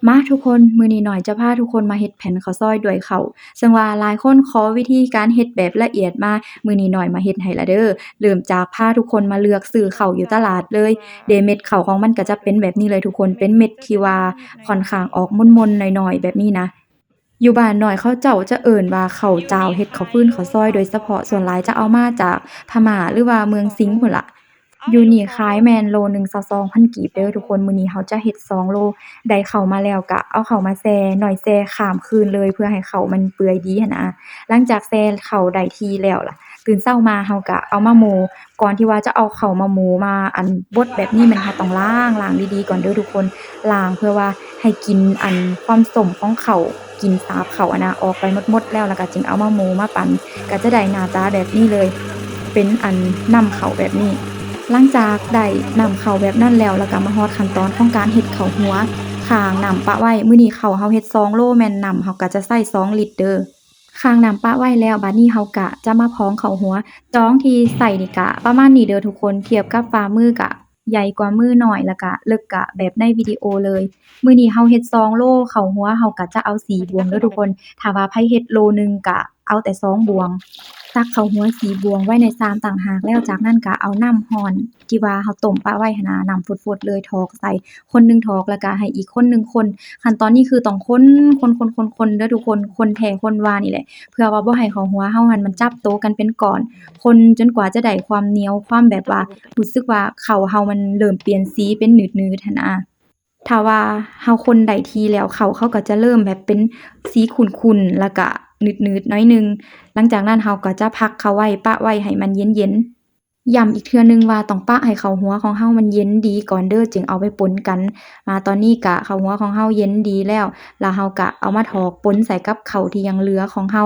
มาทุกคนมื้อนี้หน่อยจะพาทุกคนมาเฮ็ดแผ่นข้าวซอยด้วยข้าวซึ่งว่าหลายคนขอวิธีการเฮ็ดแบบละเอียดมามื้อนี้หน่อยมาเฮ็ดให้แล้วเด้อเริ่มจากพาทุกคนมาเลือกซื้อข้าวอยู่ตลาดเลยเม็ดข้าวของมันก็จะเป็นแบบนี้เลยทุกคนเป็นเม็ดที่ว่าค่อนข้างออกมนๆหน่อยๆแบบนี้นะอยู่บ้านน้อยเขาเจ้าจะเอิ้นว่าข้าวจ้าวเฮ็ดข้าวฟืนข้าวซอยโดยเฉพาะส่วนหลายจะเอามาจากพม่าหรือว่าเมืองสิงห์พู้นล่ะอยู่นี่ขายแม่นโลหนึ่ง22,000กีบเด้อทุกคนมื้อนี้เราจะเฮ็ด2โล ได้ข้าวมาแล้วก็เอาข้าวมาแช่หน่อยแช่ข้ามคืนเลยเพื่อให้ข้าวมันเปื่อยดีหั้นนะหลังจากแช่ข้าวได้ที่แล้วล่ะตื่นเช้ามาเราก็เอามาโม่ก่อนที่ว่าจะเอาข้าวมาโม่มาบดแบบนี้แม่นเราต้องล้างดีๆก่อนเด้อทุกคนล้างเพื่อว่าให้กลิ่นความส้มของข้าวกลิ่นสาบข้าวอะนะออกไปหมดแล้วก็จึงเอามาโม่มาปั่นก็จะได้หน้าตาแบบนี้เลยเป็นนำข้าวแบบนี้ หลังจากได้นำเข้าแบบนั้นแล้วก็มาฮอดขั้นตอนของการเฮ็ดข้าวหัวข้างน้ำปะไว้มื้อนี้ข้าวเราเฮ็ด2โลแม่นน้ำเราก็จะใส่2ลิตรเด้อข้างน้ำปะไว้แล้วบัดนี้เราก็จะมาพองข้าวหัวจ้องที่ใส่นี่ก็ประมาณนี้เด้อทุกคนเทียบกับฝ่ามือก็ใหญ่กว่ามือหน่อยแล้วก็เล็กก็แบบในวิดีโอเลยมื้อนี้เราเฮ็ด2โลข้าวหัวเราก็จะเอา4บวงเด้อทุกคนถ้าว่าไผเฮ็ดโลหนึ่งก็เอาแต่2บวง ตักข้าวหัวสีบวงไว้ในชามต่างหากแล้วจากนั้นก็เอาน้ำร้อนที่ว่าเราต้มปะไว้หั้นนะน้ำฝดๆเลยถอกใส่คนหนึ่งถอกแล้วก็ให้อีกคนหนึ่งคนขั้นตอนนี้คือต้องคนๆๆๆๆเด้อทุกคนคนแท้คนว่านี่แหละเพื่อว่าบ่ให้ข้าวหัวเราหั้นมันจับโตกันเป็นก้อนคนจนกว่าจะได้ความเหนียวความแบบว่ารู้สึกว่าข้าวเรามันเริ่มเปลี่ยนสีเป็นหนืดๆหั้นนะ ถ้าว่าเราคนได้ที่แล้วเขาก็จะเริ่มแบบเป็นสีขุ่นๆแล้วก็หนืดๆหน่อยหนึ่งหลังจากนั้นเราก็จะพักเขาไว้ปะไว้ให้มันเย็นๆย้ำอีกเทื่อหนึ่งว่าต้องปะให้ข้าวหัวของเรามันเย็นดีก่อนเด้อจึงเอาไปป่นกันตอนนี้ก็ข้าวหัวของเราเย็นดีแล้วเราก็เอามาถอกป่นใส่กับข้าวที่ยังเหลือของเรา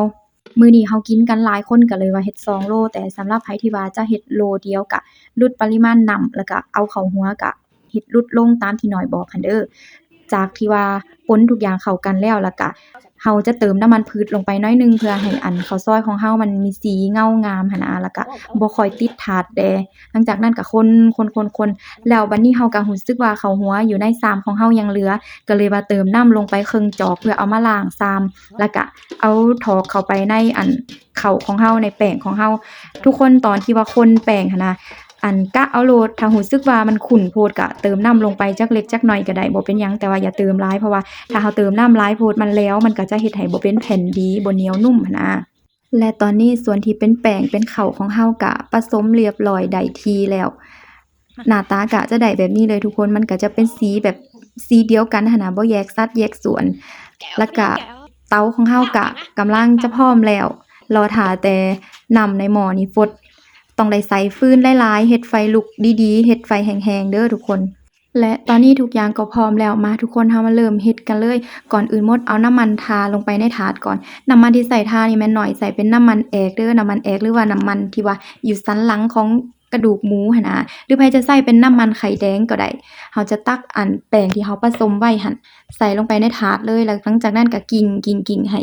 มื้อนี้เรากินกันหลายคนก็เลยว่าเฮ็ด2โลแต่สำหรับไผที่ว่าจะเฮ็ดโลเดียวก็ลดปริมาณน้ำแล้วก็เอาข้าวหัวก็ เฮ็ดลดลงตามที่น้อยบอกหั้นเด้อจากที่ว่าป่นทุกอย่างเข้ากันแล้วก็เราจะเติมน้ำมันพืชลงไปน้อยหนึ่งเพื่อให้ข้าวซอยของเรามันมีสีเงางามหั้นนะแล้วก็บ่ค่อยติดถาดแดหลังจากนั้นก็คนๆๆๆแล้วบัดนี้เราก็รู้สึกว่าข้าวหัวอยู่ในชามของเรายังเหลือก็เลยว่าเติมน้ำลงไปครึ่งจอกเพื่อเอามาล้างชามแล้วก็เอาถอกเข้าไปในข้าวของเราในแป้งของเราทุกคนตอนที่ว่าคนแป้งหั้นนะ กะเอาโลดถ้ารู้สึกว่ามันขุ่นโพดก็เติมน้ำลงไปจักเล็กจักน้อยก็ได้บ่เป็นหยังแต่ว่าอย่าเติมหลายเพราะว่าถ้าเราเติมน้ำหลายโพดมันแล้วมันก็จะเฮ็ดให้บ่เป็นแผ่นดีบ่เหนียวนุ่มหั้นนะและตอนนี้ส่วนที่เป็นแป้งเป็นข้าวของเราก็ผสมเรียบร้อยได้ที่แล้วหน้าตาก็จะได้แบบนี้เลยทุกคนมันก็จะเป็นสีแบบสีเดียวกันหั้นนะบ่แยกสัดแยกส่วนแล้วก็เตาของเราก็กำลังจะพร้อมแล้วรอท่าแต่น้ำในหม้อนี่ฟด ต้องได้ใส่ฟืนหลายๆเฮ็ดไฟลุกดีๆเฮ็ดไฟแรงๆเด้อทุกคนและตอนนี้ทุกอย่างก็พร้อมแล้วมาทุกคนเรามาเริ่มเฮ็ดกันเลยก่อนอื่นหมดเอาน้ำมันทาลงไปในถาดก่อนน้ำมันที่ใส่ทานี่แม่นน้อยใส่เป็นน้ำมันแอกเด้อน้ำมันแอกหรือว่าน้ำมันที่ว่าอยู่สันหลังของกระดูกหมูหั้นนะหรือไผจะใส่เป็นน้ำมันไข่แดงก็ได้เราจะตักแป้งที่เราผสมไว้หั้นใส่ลงไปในถาดเลยแล้วหลังจากนั้นก็กิ้งๆๆให้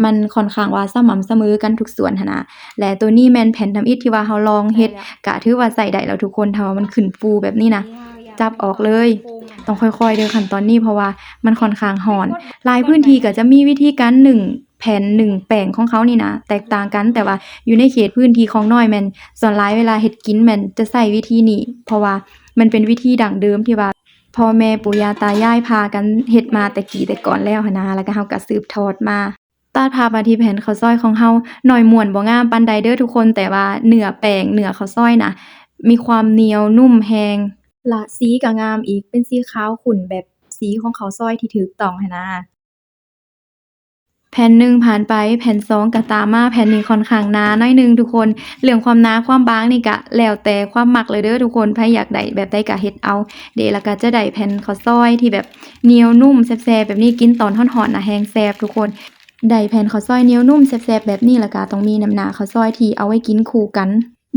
มันค่อนข้างว่าสม่ำเสมอกันทุกส่วนหั้นนะ และตัวนี้แม่นแผ่นทำอิฐที่ว่าเราลองเฮ็ดก็ถือว่าใช้ได้แล้วทุกคนถ้าว่ามันขึ้นฟูแบบนี้นะจับออกเลยต้องค่อยๆเด้อขั้นตอนนี้เพราะว่ามันค่อนข้างร้อนหลายพื้นที่ก็จะมีวิธีการนึ่งแผ่นนึ่งแป้งของเขานี่นะแตกต่างกันแต่ว่าอยู่ในเขตพื้นที่ของน้อยแม่นส่วนหลายเวลาเฮ็ดกินแม่นจะใช้วิธีนี้เพราะว่ามันเป็นวิธีดั้งเดิมที่ว่าพ่อแม่ปู่ย่าตายายพากันเฮ็ดมาแต่กี้แต่ก่อนแล้วหั้นนะแล้วก็เราก็สืบทอดมา ตัดภาพมาที่แผ่นข้าวซอยของเราหน่อยม่วนบ่งามปานใดเด้อทุกคนแต่ว่าเนื้อแป้งเนื้อข้าวซอยน่ะมีความเหนียวนุ่มแรงและสีก็งามอีกเป็นสีขาวขุ่นแบบสีของข้าวซอยที่ถูกต้องหั้นนะแผ่นหนึ่งผ่านไปแผ่นสองก็ตามมาแผ่นนี้ค่อนข้างหนาหน่อยหนึ่งทุกคนเรื่องความหนาความบางนี่ก็แล้วแต่ความมักเลยเด้อทุกคนไผอยากได้แบบใดก็เฮ็ดเอาแล้วก็จะได้แผ่นข้าวซอยที่แบบเหนียวนุ่มแซ่บๆแบบนี้กินตอนร้อนๆน่ะแฮงแซ่บทุกคน ได้แผ่นข้าวซอยเหนียวนุ่มแซ่บๆแบบนี้แล้วก็ต้องมีน้ำหน้าข้าวซอยที่เอาไว้กินคู่กัน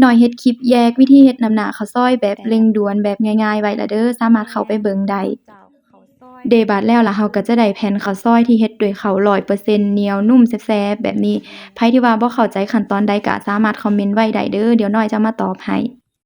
น้อยเฮ็ดคลิปแยกวิธีเฮ็ดน้ำหน้าข้าวซอยแบบเร่งด่วนแบบง่ายๆไว้แล้วเด้อสามารถเข้าไปเบิ่งได้บัดแล้วล่ะเราก็จะได้แผ่นข้าวซอยที่เฮ็ดด้วยข้าว100%เหนียวนุ่มแซ่บๆแบบนี้ไผที่ว่าบ่เข้าใจขั้นตอนใดก็สามารถคอมเมนต์ไว้ได้เด้อเดี๋ยวน้อยจะมาตอบให้